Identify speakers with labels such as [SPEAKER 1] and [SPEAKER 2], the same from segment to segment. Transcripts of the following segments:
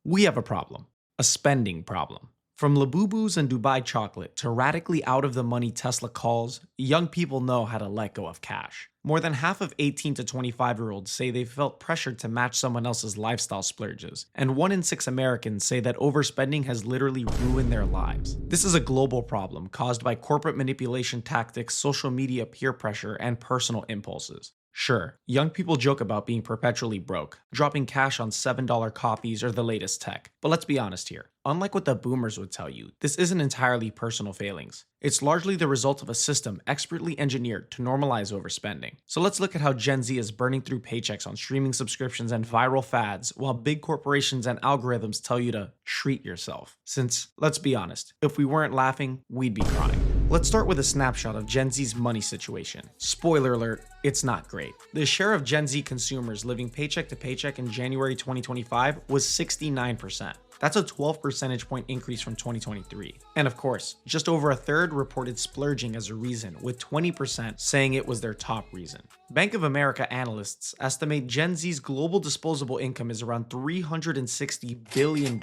[SPEAKER 1] We have a problem, a spending problem. From Labubus and Dubai chocolate to radically out of the money Tesla calls, young people know how to let go of cash. More than half of 18 to 25-year-olds say they felt pressured to match someone else's lifestyle splurges, and 1 in 6 Americans say that overspending has literally ruined their lives. This is a global problem caused by corporate manipulation tactics, social media peer pressure, and personal impulses. Sure, young people joke about being perpetually broke, dropping cash on $7 coffees or the latest tech. But let's be honest here. Unlike what the boomers would tell you, this isn't entirely personal failings. It's largely the result of a system expertly engineered to normalize overspending. So let's look at how Gen Z is burning through paychecks on streaming subscriptions and viral fads, while big corporations and algorithms tell you to treat yourself. Since, let's be honest, if we weren't laughing, we'd be crying. Let's start with a snapshot of Gen Z's money situation. Spoiler alert, it's not great. The share of Gen Z consumers living paycheck to paycheck in January 2025 was 69%. That's a 12 percentage point increase from 2023. And of course, just over a third reported splurging as a reason, with 20% saying it was their top reason. Bank of America analysts estimate Gen Z's global disposable income is around $360 billion.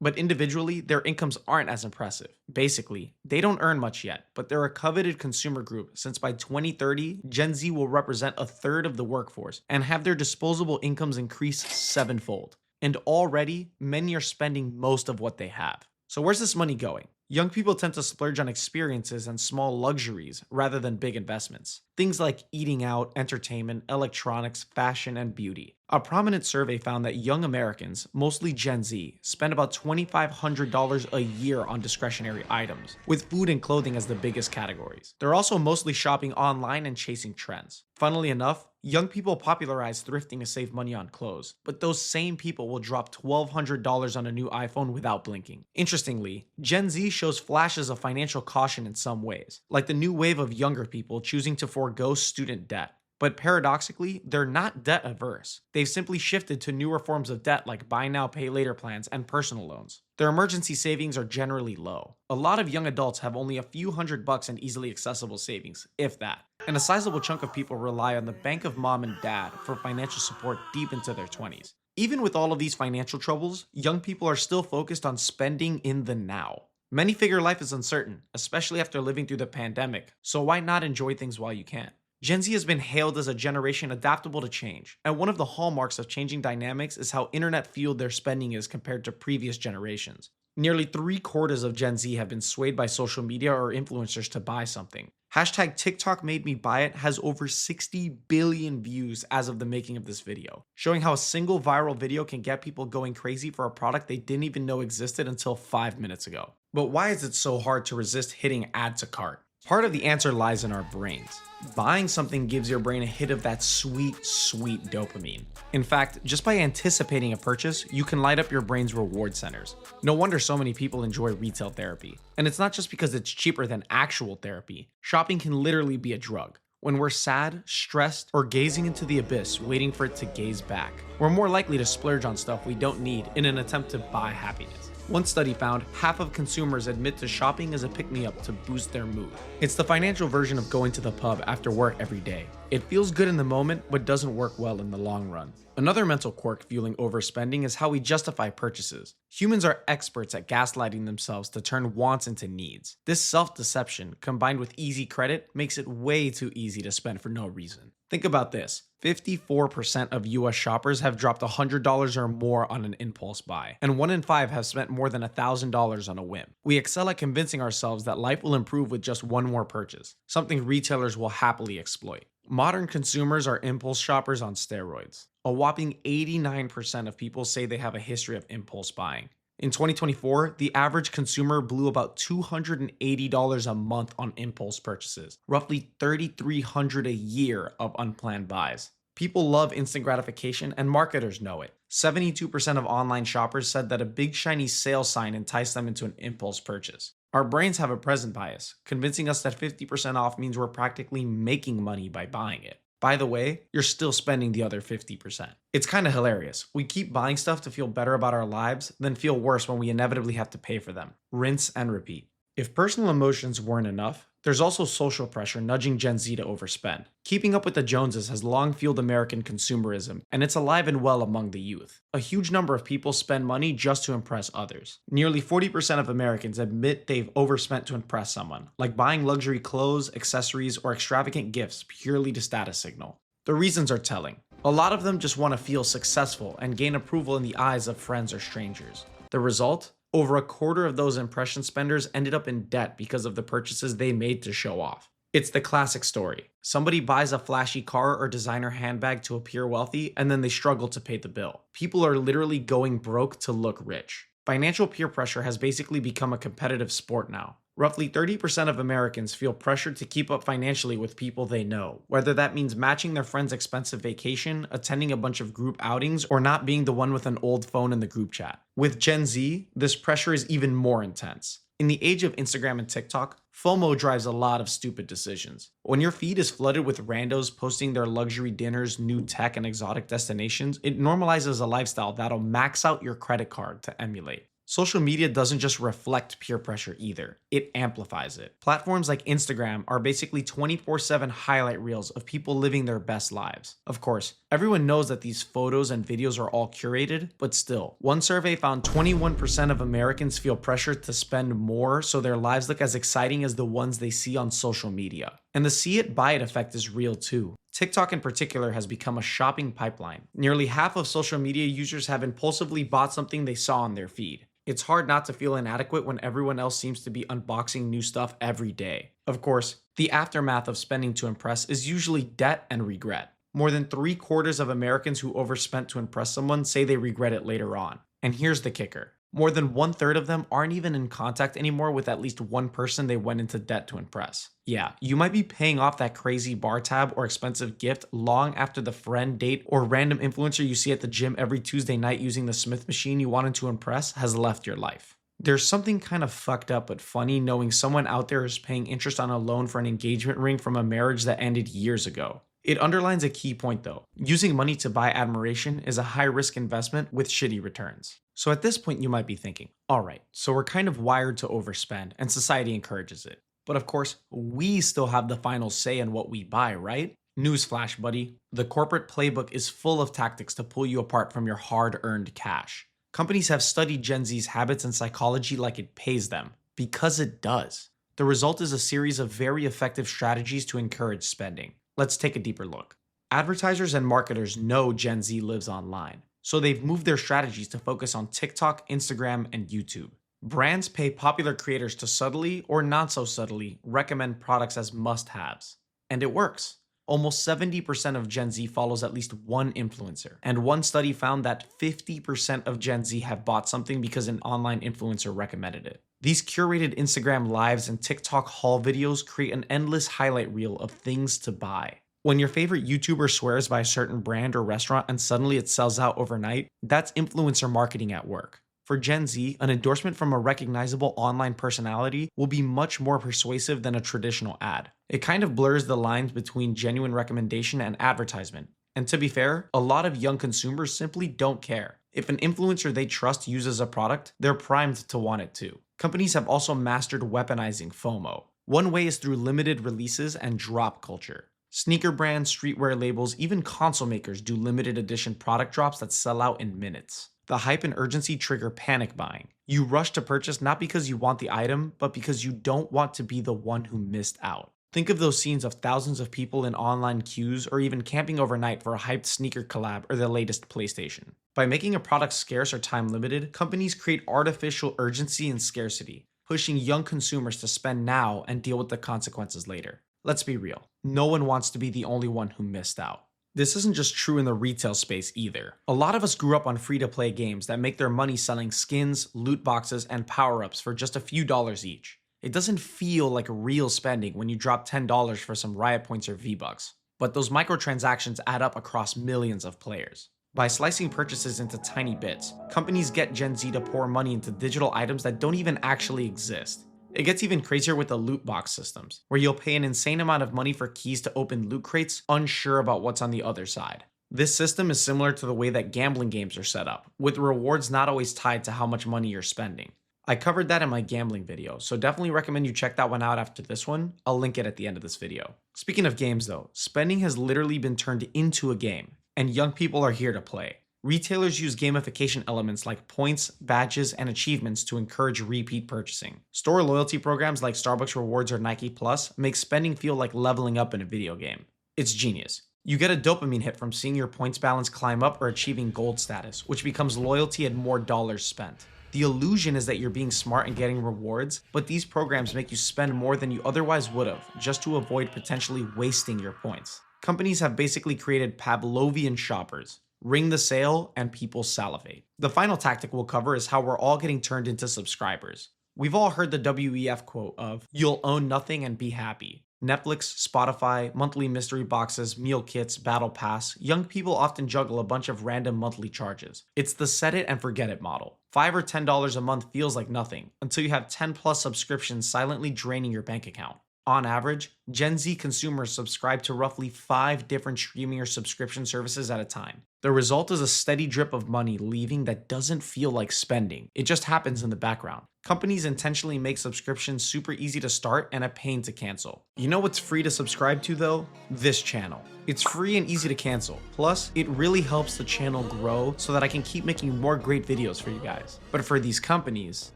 [SPEAKER 1] But individually, their incomes aren't as impressive. Basically, they don't earn much yet, but they're a coveted consumer group since by 2030, Gen Z will represent a third of the workforce and have their disposable incomes increase sevenfold. And already, many are spending most of what they have. So where's this money going? Young people tend to splurge on experiences and small luxuries rather than big investments. Things like eating out, entertainment, electronics, fashion, and beauty. A prominent survey found that young Americans, mostly Gen Z, spend about $2,500 a year on discretionary items, with food and clothing as the biggest categories. They're also mostly shopping online and chasing trends. Funnily enough, young people popularize thrifting to save money on clothes, but those same people will drop $1,200 on a new iPhone without blinking. Interestingly, Gen Z shows flashes of financial caution in some ways, like the new wave of younger people choosing to forego student debt. But paradoxically, they're not debt averse. They've simply shifted to newer forms of debt like buy now, pay later plans and personal loans. Their emergency savings are generally low. A lot of young adults have only a few $100 in easily accessible savings, if that. And a sizable chunk of people rely on the bank of mom and dad for financial support deep into their 20s. Even with all of these financial troubles, young people are still focused on spending in the now. Many figure life is uncertain, especially after living through the pandemic, so why not enjoy things while you can? Gen Z has been hailed as a generation adaptable to change, and one of the hallmarks of changing dynamics is how internet-fueled their spending is compared to previous generations. Nearly 3/4 of Gen Z have been swayed by social media or influencers to buy something. Hashtag TikTok made me buy it has over 60 billion views as of the making of this video, showing how a single viral video can get people going crazy for a product they didn't even know existed until 5 minutes ago. But why is it so hard to resist hitting add to cart? Part of the answer lies in our brains. Buying something gives your brain a hit of that sweet, sweet dopamine. In fact, just by anticipating a purchase, you can light up your brain's reward centers. No wonder so many people enjoy retail therapy. And it's not just because it's cheaper than actual therapy. Shopping can literally be a drug. When we're sad, stressed, or gazing into the abyss, waiting for it to gaze back, we're more likely to splurge on stuff we don't need in an attempt to buy happiness. One study found half of consumers admit to shopping as a pick-me-up to boost their mood. It's the financial version of going to the pub after work every day. It feels good in the moment, but doesn't work well in the long run. Another mental quirk fueling overspending is how we justify purchases. Humans are experts at gaslighting themselves to turn wants into needs. This self-deception, combined with easy credit, makes it way too easy to spend for no reason. Think about this. 54% of US shoppers have dropped $100 or more on an impulse buy, and 1 in 5 have spent more than $1,000 on a whim. We excel at convincing ourselves that life will improve with just one more purchase, something retailers will happily exploit. Modern consumers are impulse shoppers on steroids. A whopping 89% of people say they have a history of impulse buying. In 2024, the average consumer blew about $280 a month on impulse purchases, roughly $3,300 a year of unplanned buys. People love instant gratification, and marketers know it. 72% of online shoppers said that a big shiny sale sign enticed them into an impulse purchase. Our brains have a present bias, convincing us that 50% off means we're practically making money by buying it. By the way, you're still spending the other 50%. It's kind of hilarious. We keep buying stuff to feel better about our lives, then feel worse when we inevitably have to pay for them. Rinse and repeat. If personal emotions weren't enough, There's also social pressure nudging Gen Z to overspend. Keeping up with the Joneses has long fueled American consumerism, and it's alive and well among the youth. A huge number of people spend money just to impress others. Nearly 40% of Americans admit they've overspent to impress someone, like buying luxury clothes, accessories, or extravagant gifts purely to status signal. The reasons are telling. A lot of them just want to feel successful and gain approval in the eyes of friends or strangers. The result? Over a quarter of those impression spenders ended up in debt because of the purchases they made to show off. It's the classic story. Somebody buys a flashy car or designer handbag to appear wealthy, and then they struggle to pay the bill. People are literally going broke to look rich. Financial peer pressure has basically become a competitive sport now. Roughly 30% of Americans feel pressured to keep up financially with people they know, whether that means matching their friend's expensive vacation, attending a bunch of group outings, or not being the one with an old phone in the group chat. With Gen Z, this pressure is even more intense. In the age of Instagram and TikTok, FOMO drives a lot of stupid decisions. When your feed is flooded with randos posting their luxury dinners, new tech, and exotic destinations, it normalizes a lifestyle that'll max out your credit card to emulate. Social media doesn't just reflect peer pressure either, it amplifies it. Platforms like Instagram are basically 24/7 highlight reels of people living their best lives. Of course, everyone knows that these photos and videos are all curated, but still, one survey found 21% of Americans feel pressured to spend more so their lives look as exciting as the ones they see on social media. And the see it, buy it effect is real too. TikTok in particular has become a shopping pipeline. Nearly half of social media users have impulsively bought something they saw on their feed. It's hard not to feel inadequate when everyone else seems to be unboxing new stuff every day. Of course, the aftermath of spending to impress is usually debt and regret. More than 3/4 of Americans who overspent to impress someone say they regret it later on. And here's the kicker. More than 1/3 of them aren't even in contact anymore with at least one person they went into debt to impress. Yeah, you might be paying off that crazy bar tab or expensive gift long after the friend, date, or random influencer you see at the gym every Tuesday night using the Smith machine you wanted to impress has left your life. There's something kind of fucked up but funny knowing someone out there is paying interest on a loan for an engagement ring from a marriage that ended years ago. It underlines a key point though. Using money to buy admiration is a high-risk investment with shitty returns. So at this point you might be thinking, alright, so we're kind of wired to overspend and society encourages it. But of course, we still have the final say in what we buy, right? Newsflash, buddy. The corporate playbook is full of tactics to pull you apart from your hard-earned cash. Companies have studied Gen Z's habits and psychology like it pays them, because it does. The result is a series of very effective strategies to encourage spending. Let's take a deeper look. Advertisers and marketers know Gen Z lives online, so they've moved their strategies to focus on TikTok, Instagram, and YouTube. Brands pay popular creators to subtly, or not so subtly, recommend products as must-haves. And it works. Almost 70% of Gen Z follows at least one influencer, and one study found that 50% of Gen Z have bought something because an online influencer recommended it. These curated Instagram lives and TikTok haul videos create an endless highlight reel of things to buy. When your favorite YouTuber swears by a certain brand or restaurant and suddenly it sells out overnight, that's influencer marketing at work. For Gen Z, an endorsement from a recognizable online personality will be much more persuasive than a traditional ad. It kind of blurs the lines between genuine recommendation and advertisement. And to be fair, a lot of young consumers simply don't care. If an influencer they trust uses a product, they're primed to want it too. Companies have also mastered weaponizing FOMO. One way is through limited releases and drop culture. Sneaker brands, streetwear labels, even console makers do limited edition product drops that sell out in minutes. The hype and urgency trigger panic buying. You rush to purchase not because you want the item, but because you don't want to be the one who missed out. Think of those scenes of thousands of people in online queues or even camping overnight for a hyped sneaker collab or the latest PlayStation. By making a product scarce or time limited, companies create artificial urgency and scarcity, pushing young consumers to spend now and deal with the consequences later. Let's be real, no one wants to be the only one who missed out. This isn't just true in the retail space either. A lot of us grew up on free-to-play games that make their money selling skins, loot boxes, and power-ups for just a few dollars each. It doesn't feel like real spending when you drop $10 for some Riot Points or V-Bucks, but those microtransactions add up across millions of players. By slicing purchases into tiny bits, companies get Gen Z to pour money into digital items that don't even actually exist. It gets even crazier with the loot box systems, where you'll pay an insane amount of money for keys to open loot crates, unsure about what's on the other side. This system is similar to the way that gambling games are set up, with rewards not always tied to how much money you're spending. I covered that in my gambling video, so definitely recommend you check that one out after this one. I'll link it at the end of this video. Speaking of games though, spending has literally been turned into a game, and young people are here to play. Retailers use gamification elements like points, badges, and achievements to encourage repeat purchasing. Store loyalty programs like Starbucks Rewards or Nike Plus make spending feel like leveling up in a video game. It's genius. You get a dopamine hit from seeing your points balance climb up or achieving gold status, which becomes loyalty and more dollars spent. The illusion is that you're being smart and getting rewards, but these programs make you spend more than you otherwise would have, just to avoid potentially wasting your points. Companies have basically created Pavlovian shoppers. Ring the sale and people salivate. The final tactic we'll cover is how we're all getting turned into subscribers. We've all heard the WEF quote of, "You'll own nothing and be happy." Netflix, Spotify, monthly mystery boxes, meal kits, battle pass, young people often juggle a bunch of random monthly charges. It's the set it and forget it model. $5 or $10 a month feels like nothing until you have 10 plus subscriptions silently draining your bank account. On average, Gen Z consumers subscribe to roughly 5 different streaming or subscription services at a time. The result is a steady drip of money leaving that doesn't feel like spending. It just happens in the background. Companies intentionally make subscriptions super easy to start and a pain to cancel. You know what's free to subscribe to though? This channel. It's free and easy to cancel. Plus, it really helps the channel grow so that I can keep making more great videos for you guys. But for these companies,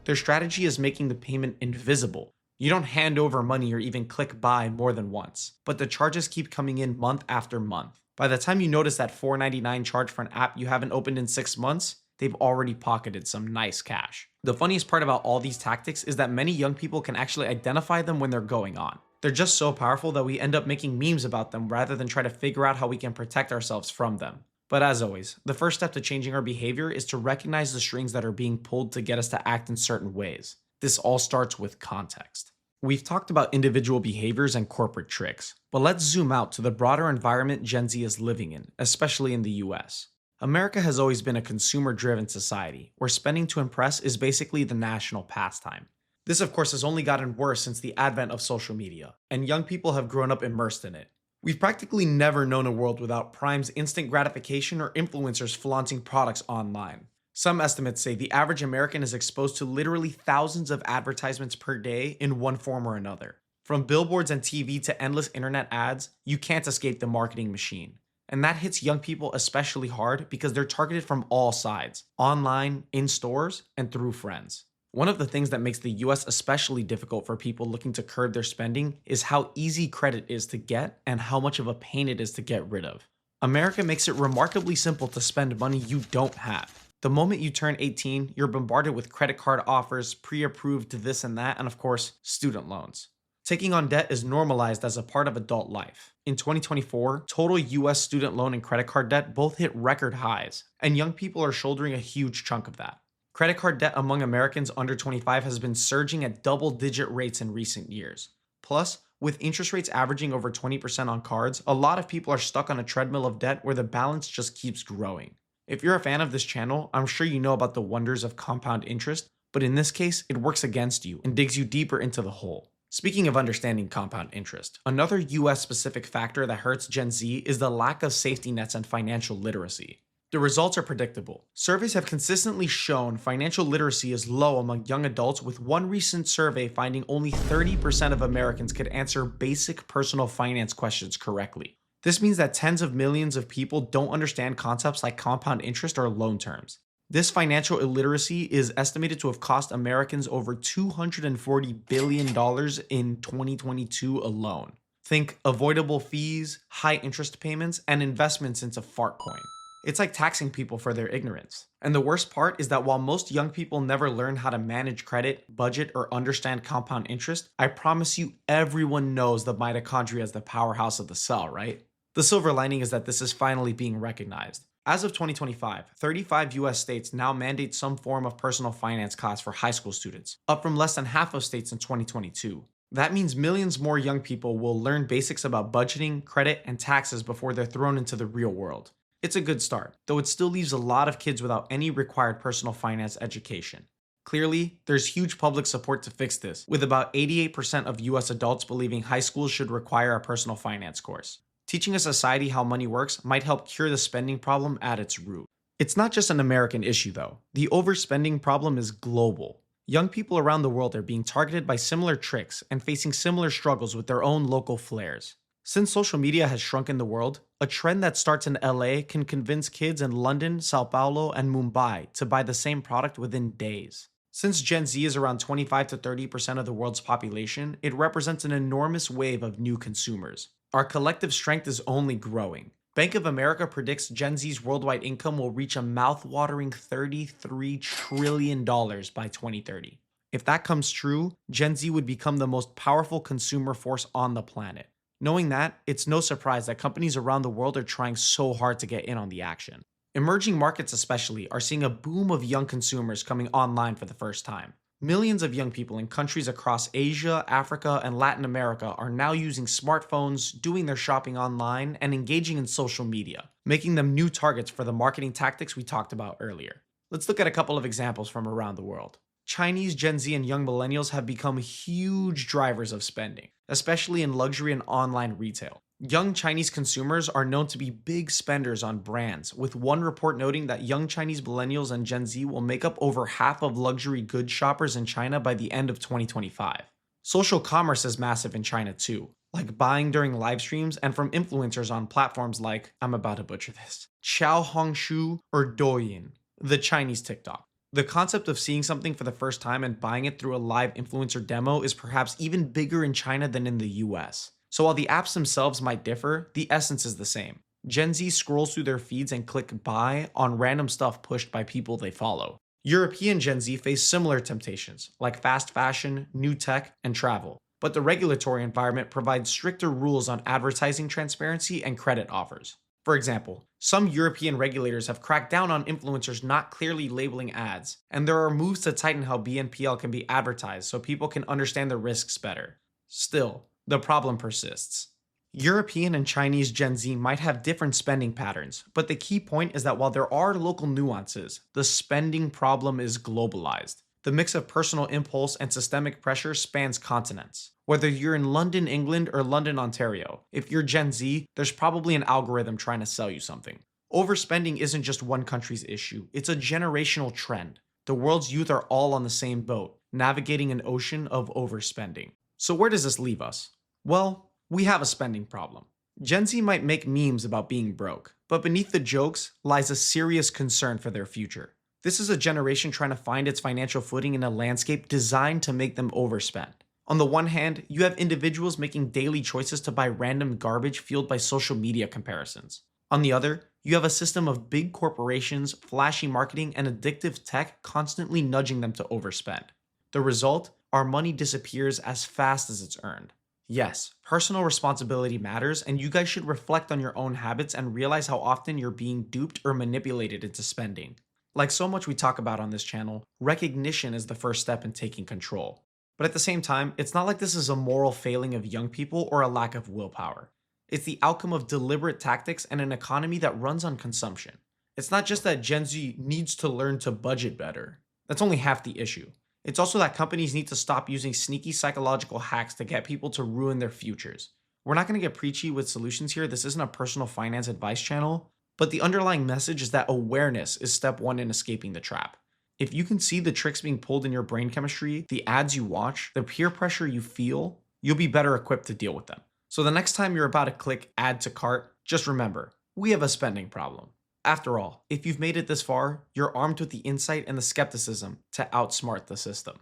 [SPEAKER 1] their strategy is making the payment invisible. You don't hand over money or even click buy more than once, but the charges keep coming in month after month. By the time you notice that $4.99 charge for an app you haven't opened in 6 months, they've already pocketed some nice cash. The funniest part about all these tactics is that many young people can actually identify them when they're going on. They're just so powerful that we end up making memes about them rather than try to figure out how we can protect ourselves from them. But as always, the first step to changing our behavior is to recognize the strings that are being pulled to get us to act in certain ways. This all starts with context. We've talked about individual behaviors and corporate tricks, but let's zoom out to the broader environment Gen Z is living in, especially in the US. America has always been a consumer-driven society, where spending to impress is basically the national pastime. This of course has only gotten worse since the advent of social media, and young people have grown up immersed in it. We've practically never known a world without Prime's instant gratification or influencers flaunting products online. Some estimates say the average American is exposed to literally thousands of advertisements per day in one form or another. From billboards and TV to endless internet ads, you can't escape the marketing machine. And that hits young people especially hard because they're targeted from all sides, online, in stores, and through friends. One of the things that makes the US especially difficult for people looking to curb their spending is how easy credit is to get and how much of a pain it is to get rid of. America makes it remarkably simple to spend money you don't have. The moment you turn 18, you're bombarded with credit card offers, pre-approved this and that, and of course, student loans. Taking on debt is normalized as a part of adult life. In 2024, total US student loan and credit card debt both hit record highs, and young people are shouldering a huge chunk of that. Credit card debt among Americans under 25 has been surging at double-digit rates in recent years. Plus, with interest rates averaging over 20% on cards, a lot of people are stuck on a treadmill of debt where the balance just keeps growing. If you're a fan of this channel, I'm sure you know about the wonders of compound interest, but in this case, it works against you and digs you deeper into the hole. Speaking of understanding compound interest, another US-specific factor that hurts Gen Z is the lack of safety nets and financial literacy. The results are predictable. Surveys have consistently shown financial literacy is low among young adults, with one recent survey finding only 30% of Americans could answer basic personal finance questions correctly. This means that tens of millions of people don't understand concepts like compound interest or loan terms. This financial illiteracy is estimated to have cost Americans over $240 billion in 2022 alone. Think avoidable fees, high interest payments, and investments into Fartcoin. It's like taxing people for their ignorance. And the worst part is that while most young people never learn how to manage credit, budget, or understand compound interest, I promise you everyone knows the mitochondria as the powerhouse of the cell, right? The silver lining is that this is finally being recognized. As of 2025, 35 US states now mandate some form of personal finance class for high school students, up from less than half of states in 2022. That means millions more young people will learn basics about budgeting, credit, and taxes before they're thrown into the real world. It's a good start, though it still leaves a lot of kids without any required personal finance education. Clearly, there's huge public support to fix this, with about 88% of US adults believing high schools should require a personal finance course. Teaching a society how money works might help cure the spending problem at its root. It's not just an American issue though. The overspending problem is global. Young people around the world are being targeted by similar tricks and facing similar struggles with their own local flares. Since social media has shrunken the world, a trend that starts in LA can convince kids in London, Sao Paulo, and Mumbai to buy the same product within days. Since Gen Z is around 25 to 30% of the world's population, it represents an enormous wave of new consumers. Our collective strength is only growing. Bank of America predicts Gen Z's worldwide income will reach a mouth-watering $33 trillion by 2030. If that comes true, Gen Z would become the most powerful consumer force on the planet. Knowing that, it's no surprise that companies around the world are trying so hard to get in on the action. Emerging markets, especially, are seeing a boom of young consumers coming online for the first time. Millions of young people in countries across Asia, Africa, and Latin America are now using smartphones, doing their shopping online, and engaging in social media, making them new targets for the marketing tactics we talked about earlier. Let's look at a couple of examples from around the world. Chinese, Gen Z, and young millennials have become huge drivers of spending, especially in luxury and online retail. Young Chinese consumers are known to be big spenders on brands, with one report noting that young Chinese millennials and Gen Z will make up over half of luxury goods shoppers in China by the end of 2025. Social commerce is massive in China too, like buying during live streams and from influencers on platforms like, I'm about to butcher this, Xiaohongshu or Douyin, the Chinese TikTok. The concept of seeing something for the first time and buying it through a live influencer demo is perhaps even bigger in China than in the US. So while the apps themselves might differ, the essence is the same. Gen Z scrolls through their feeds and click buy on random stuff pushed by people they follow. European Gen Z face similar temptations, like fast fashion, new tech, and travel. But the regulatory environment provides stricter rules on advertising transparency and credit offers. For example, some European regulators have cracked down on influencers not clearly labeling ads, and there are moves to tighten how BNPL can be advertised so people can understand the risks better. Still, the problem persists. European and Chinese Gen Z might have different spending patterns, but the key point is that while there are local nuances, the spending problem is globalized. The mix of personal impulse and systemic pressure spans continents. Whether you're in London, England, or London, Ontario, if you're Gen Z, there's probably an algorithm trying to sell you something. Overspending isn't just one country's issue, it's a generational trend. The world's youth are all on the same boat, navigating an ocean of overspending. So where does this leave us? Well, we have a spending problem. Gen Z might make memes about being broke, but beneath the jokes lies a serious concern for their future. This is a generation trying to find its financial footing in a landscape designed to make them overspend. On the one hand, you have individuals making daily choices to buy random garbage fueled by social media comparisons. On the other, you have a system of big corporations, flashy marketing, and addictive tech constantly nudging them to overspend. The result? Our money disappears as fast as it's earned. Yes, personal responsibility matters, and you guys should reflect on your own habits and realize how often you're being duped or manipulated into spending. Like so much we talk about on this channel, recognition is the first step in taking control. But at the same time, it's not like this is a moral failing of young people or a lack of willpower. It's the outcome of deliberate tactics and an economy that runs on consumption. It's not just that Gen Z needs to learn to budget better. That's only half the issue. It's also that companies need to stop using sneaky psychological hacks to get people to ruin their futures. We're not going to get preachy with solutions here. This isn't a personal finance advice channel. But the underlying message is that awareness is step one in escaping the trap. If you can see the tricks being pulled in your brain chemistry, the ads you watch, the peer pressure you feel, you'll be better equipped to deal with them. So the next time you're about to click add to cart, just remember, we have a spending problem. After all, if you've made it this far, you're armed with the insight and the skepticism to outsmart the system.